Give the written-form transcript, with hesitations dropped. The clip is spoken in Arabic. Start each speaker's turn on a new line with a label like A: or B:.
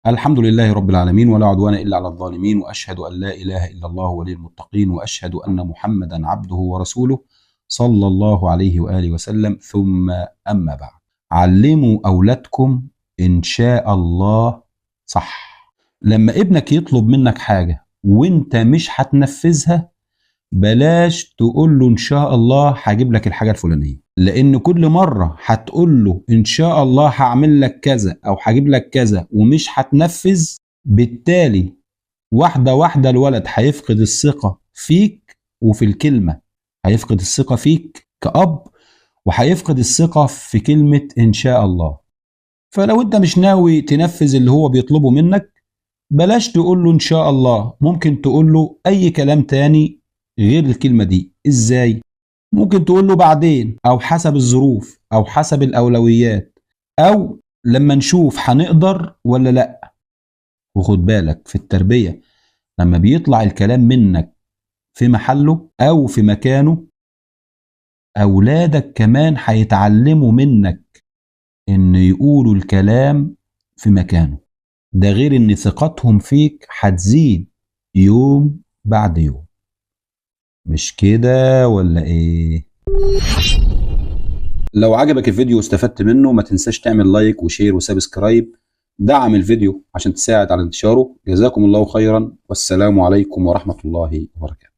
A: الحمد لله رب العالمين، ولا عدوان إلا على الظالمين، وأشهد أن لا إله إلا الله ولي المتقين، وأشهد أن محمدا عبده ورسوله صلى الله عليه وآله وسلم. ثم أما بعد، علموا أولادكم إن شاء الله صح. لما ابنك يطلب منك حاجة وانت مش هتنفذها، بلاش تقول له إن شاء الله هجيب لك الحاجة الفلانية، لأن كل مرة هتقول له إن شاء الله هعمل لك كذا أو هجيب لك كذا ومش هتنفذ، بالتالي واحدة واحدة الولد هيفقد الثقة فيك وفي الكلمة، هيفقد الثقة فيك كأب، وهيفقد الثقة في كلمة إن شاء الله. فلو أنت مش ناوي تنفذ اللي هو بيطلبه منك، بلاش تقول له إن شاء الله، ممكن تقول له أي كلام تاني غير الكلمة دي. إزاي؟ ممكن تقول له بعدين، أو حسب الظروف، أو حسب الأولويات، أو لما نشوف هنقدر ولا لأ. وخد بالك في التربية، لما بيطلع الكلام منك في محله أو في مكانه، أولادك كمان هيتعلموا منك إن يقولوا الكلام في مكانه. ده غير إن ثقتهم فيك هتزيد يوم بعد يوم. مش كده ولا إيه؟ لو عجبك الفيديو واستفدت منه، ما تنساش تعمل لايك وشير وسبسكرايب. دعم الفيديو عشان تساعد على انتشاره. جزاكم الله خيرا، والسلام عليكم ورحمة الله وبركاته.